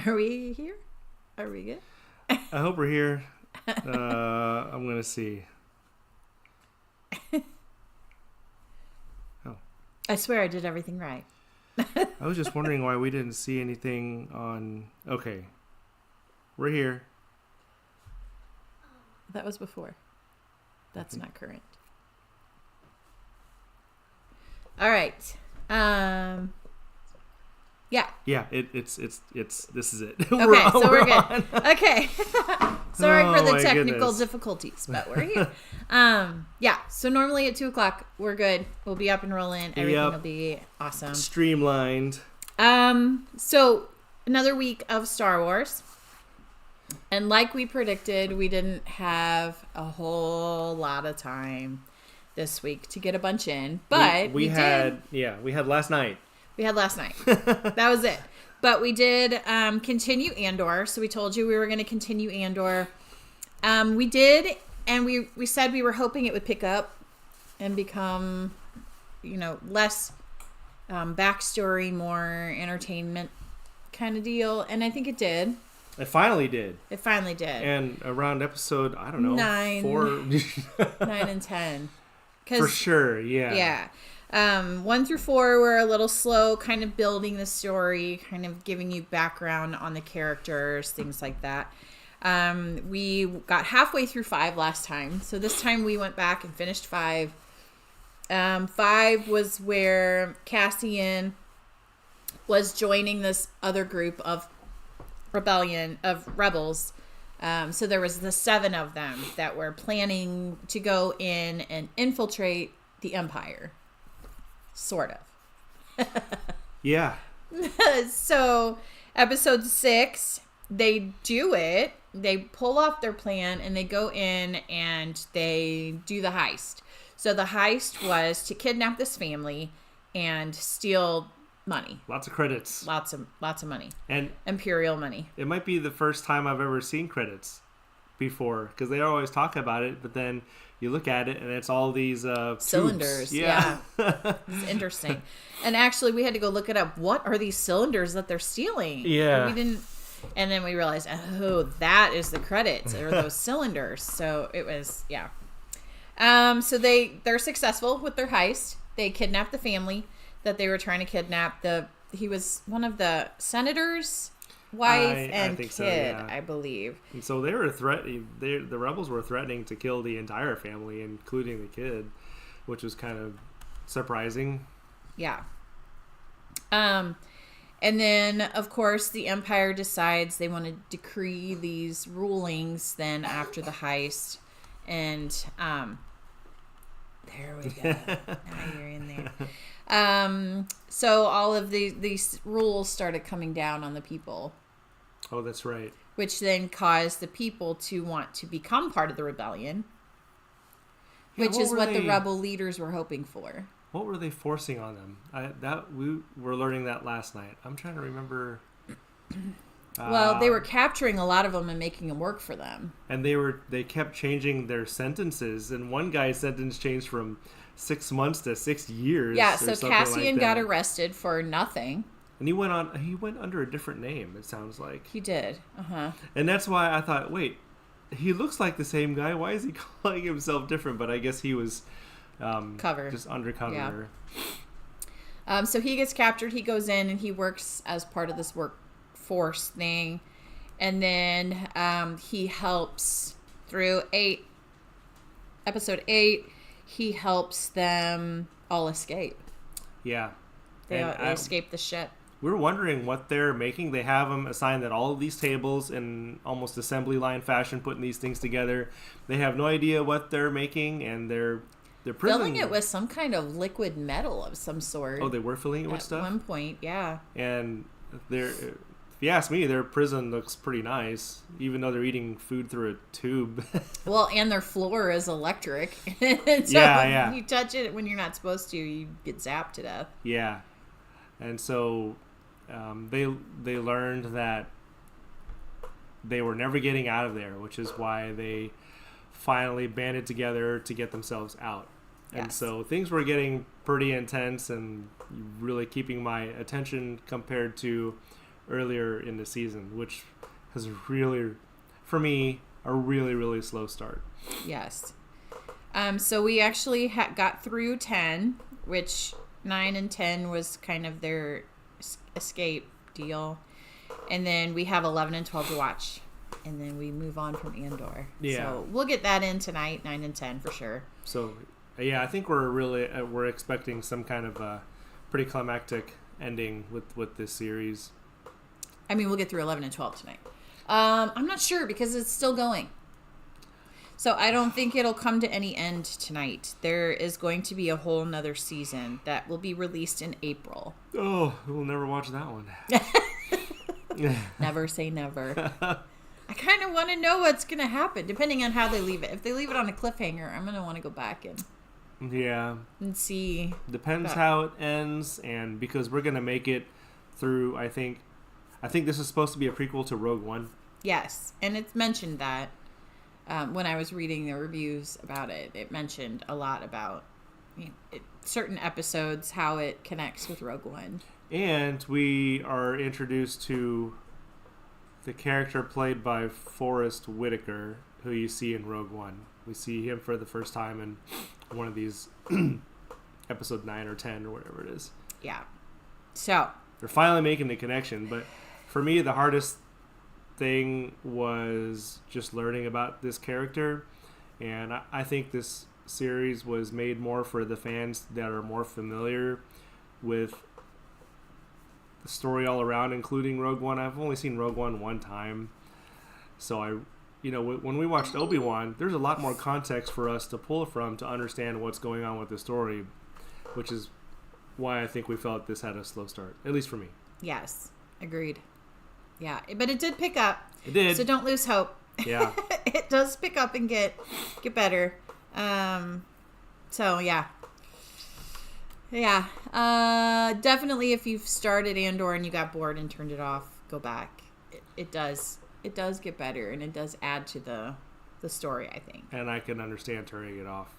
Are we here? Are we good? I hope we're here. I'm going to see. Oh. I swear I did everything right. I was just wondering why we didn't see anything on... Okay. We're here. That was before. That's not current. All right. Yeah. Yeah, it's this is it. Okay, so we're good. On. Okay. Sorry for the my technical goodness. difficulties, but we're here. Yeah, so normally at 2 o'clock, we're good. We'll be up and rolling. Everything will be awesome. Streamlined. So another week of Star Wars. And like we predicted, we didn't have a whole lot of time this week to get a bunch in. But we had last night. We had last night. That was it. But we did continue Andor. So we told you we were going to continue Andor. We did, and we said we were hoping it would pick up and become, less backstory, more entertainment kind of deal. And I think it did. It finally did. And around episode, I don't know, 9, 4... 9 and 10. For sure, yeah. Yeah. 1 through 4 were a little slow, kind of building the story, kind of giving you background on the characters, things like that. We got halfway through 5 last time. So this time we went back and finished 5. 5 was where Cassian was joining this other group of rebels. So there was the 7 of them that were planning to go in and infiltrate the Empire. Sort of. Yeah. So episode 6, they do it. They pull off their plan and they go in and they do the heist. So the heist was to kidnap this family and steal money. Lots of credits. Lots of money. And Imperial money. It might be the first time I've ever seen credits before, because they always talk about it, but then you look at it and it's all these cylinders. Tubes. Yeah. It's interesting. And actually we had to go look it up. What are these cylinders that they're stealing? Yeah. And then we realized, oh, that is the credits, or those cylinders. So it was, yeah. So they're successful with their heist. They kidnapped the family that they were trying to kidnap. He was one of the senators' wife and kid, so, yeah. I believe. And so they were threatening. The rebels were threatening to kill the entire family, including the kid, which was kind of surprising. Yeah. And then, of course, the Empire decides they want to decree these rulings then after the heist. And there we go. Now you're in there. So all of these rules started coming down on the people. Oh, that's right. Which then caused the people to want to become part of the rebellion. Which is what the rebel leaders were hoping for. What were they forcing on them? We were learning that last night. I'm trying to remember. Well, they were capturing a lot of them and making them work for them. And they kept changing their sentences. And one guy's sentence changed from 6 months to 6 years. Yeah, so Cassian got arrested for nothing. And he went under a different name, it sounds like. He did. Uh-huh. And that's why I thought, wait, he looks like the same guy. Why is he calling himself different? But I guess he was cover. Just undercover. Yeah. So he gets captured. He goes in and he works as part of this workforce thing. And then he helps through episode 8. He helps them all escape. Yeah. They escape the ship. We're wondering what they're making. They have them assigned at all of these tables in almost assembly line fashion, putting these things together. They have no idea what they're making, and they're filling it with some kind of liquid metal of some sort. Oh, they were filling it with stuff? At one point, yeah. And if you ask me, their prison looks pretty nice, even though they're eating food through a tube. Well, and their floor is electric. So yeah. you touch it when you're not supposed to, you get zapped to death. Yeah. And so they learned that they were never getting out of there, which is why they finally banded together to get themselves out. Yes. And so things were getting pretty intense and really keeping my attention compared to earlier in the season, which has really, for me, a really, really slow start. Yes. So we actually got through 10, which 9 and 10 was kind of their escape deal. And then we have 11 and 12 to watch. And then we move on from Andor. Yeah. So we'll get that in tonight, 9 and 10 for sure. So, yeah, I think we're expecting some kind of a pretty climactic ending with this series. I mean, we'll get through 11 and 12 tonight. I'm not sure because it's still going. So I don't think it'll come to any end tonight. There is going to be a whole nother season that will be released in April. Oh, we'll never watch that one. Never say never. I kind of want to know what's going to happen, depending on how they leave it. If they leave it on a cliffhanger, I'm going to want to go back and see. Depends how it ends, and because we're going to make it through, I think this is supposed to be a prequel to Rogue One. Yes, and it's mentioned that when I was reading the reviews about it, it mentioned a lot about certain episodes, how it connects with Rogue One. And we are introduced to the character played by Forrest Whitaker, who you see in Rogue One. We see him for the first time in one of these episode 9 or 10 or whatever it is. Yeah. So they're finally making the connection, but for me, the hardest thing was just learning about this character, and I think this series was made more for the fans that are more familiar with the story all around, including Rogue One. I've only seen Rogue One time, so when we watched Obi-Wan, there's a lot more context for us to pull from to understand what's going on with the story, which is why I think we felt this had a slow start, at least for me. Yes, agreed. Yeah, but it did pick up. It did. So don't lose hope. Yeah. It does pick up and get better. So yeah. Yeah. Definitely if you've started Andor and you got bored and turned it off, go back. It does get better, and it does add to the story, I think. And I can understand turning it off.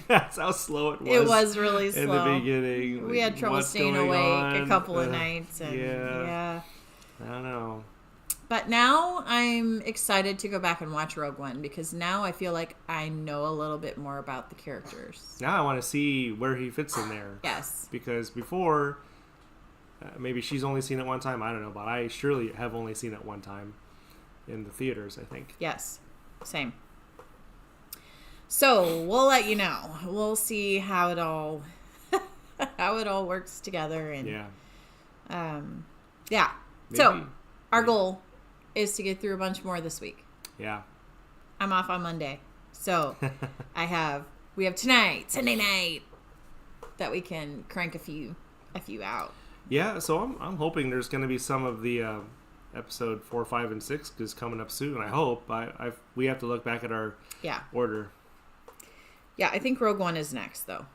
That's how slow it was. It was really slow. In the beginning. We had trouble staying awake a couple of nights. And yeah. I don't know. But now I'm excited to go back and watch Rogue One, because now I feel like I know a little bit more about the characters. Now I want to see where he fits in there. Yes. Because before, maybe she's only seen it one time. I don't know, but I surely have only seen it one time in the theaters, I think. Yes. Same. So we'll let you know. We'll see how it all works together. And yeah. Maybe. So our goal is to get through a bunch more this week. Yeah. I'm off on Monday. So we have tonight, Sunday night, that we can crank a few out. Yeah, so I'm hoping there's going to be some of the episode 4, 5, and 6 is coming up soon. I hope. We have to look back at our order. Yeah, I think Rogue One is next, though.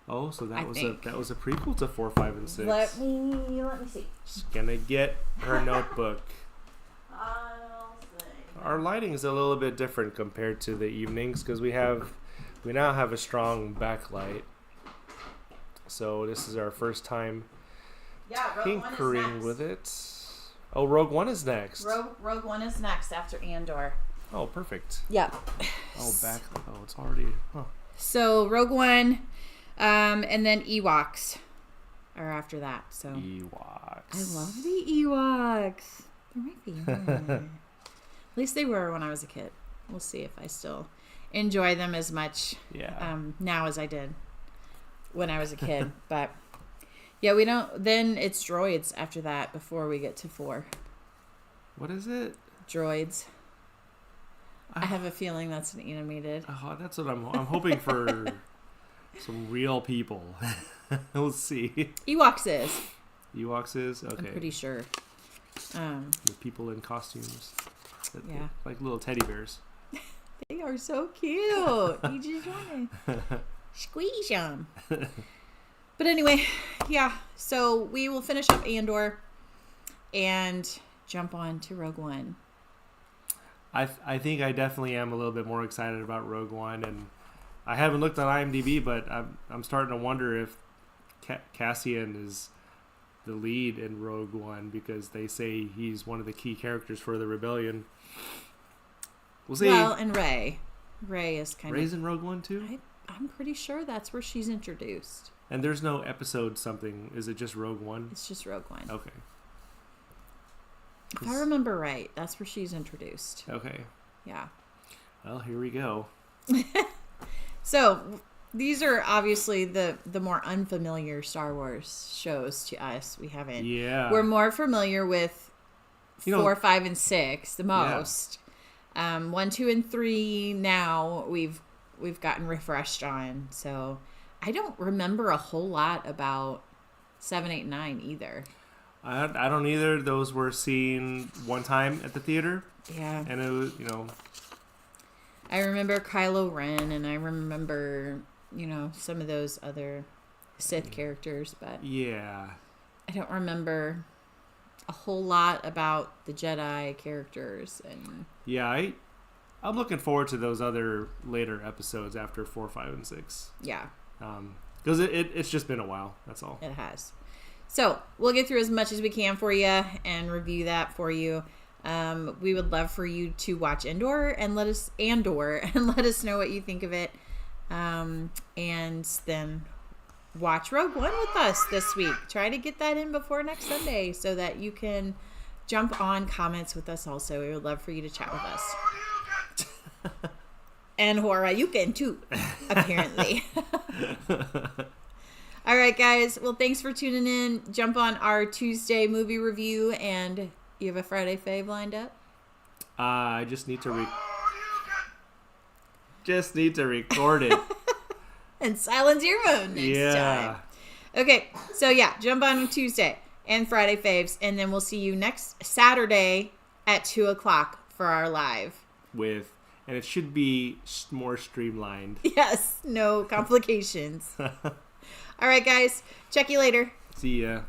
Oh, so that was a prequel to 4, 5, and 6. Let me see. She's gonna get her notebook. Our lighting is a little bit different compared to the evenings because we now have a strong backlight. So this is our first time tinkering with it. Oh, Rogue One is next. Rogue One is next after Andor. Oh, perfect. Yeah. Oh, it's already. Huh. So Rogue One, and then Ewoks are after that. So Ewoks. I love the Ewoks. They're my favorite. At least they were when I was a kid. We'll see if I still enjoy them as much now as I did when I was a kid. But yeah, we don't. Then it's droids after that before we get to 4. What is it? Droids. I have a feeling that's an animated. Oh, that's what I'm hoping for. Some real people. We'll see. Ewoks is. Ewoks is? Okay. I'm pretty sure. The people in costumes. Yeah. Like little teddy bears. They are so cute. You just want to squeeze them. But anyway, yeah. So we will finish up Andor and jump on to Rogue One. I think I definitely am a little bit more excited about Rogue One, and I haven't looked on IMDb, but I'm starting to wonder if Cassian is the lead in Rogue One because they say he's one of the key characters for the rebellion. We'll see. Well, and Rey is kind Rey's in Rogue One too? I'm pretty sure that's where she's introduced. And there's no episode something. Is it just Rogue One? It's just Rogue One. Okay. If I remember right, that's where she's introduced. Okay. Yeah. Well, here we go. So these are obviously the more unfamiliar Star Wars shows to us. We haven't. Yeah. We're more familiar with 4, 5, and 6 the most. Yeah. 1, 2, and 3 now we've gotten refreshed on. So I don't remember a whole lot about 7, 8, 9 either. I don't either. Those were seen one time at the theater. Yeah. And it was, I remember Kylo Ren, and I remember, some of those other Sith characters, but yeah, I don't remember a whole lot about the Jedi characters. And yeah, I'm looking forward to those other later episodes after 4, 5, and 6. Yeah. Because it's just been a while. That's all. It has. So we'll get through as much as we can for you and review that for you. We would love for you to watch Andor and let us know what you think of it. And then watch Rogue One with us this week. Try to get that in before next Sunday so that you can jump on comments with us also. We would love for you to chat with us. And Hora, you can too, apparently. All right, guys. Well, thanks for tuning in. Jump on our Tuesday movie review, and you have a Friday fave lined up? I just need to record it. And silence your phone next time. Okay, so yeah, jump on Tuesday and Friday faves, and then we'll see you next Saturday at 2:00 for our live. And it should be more streamlined. Yes, no complications. All right, guys. Check you later. See ya.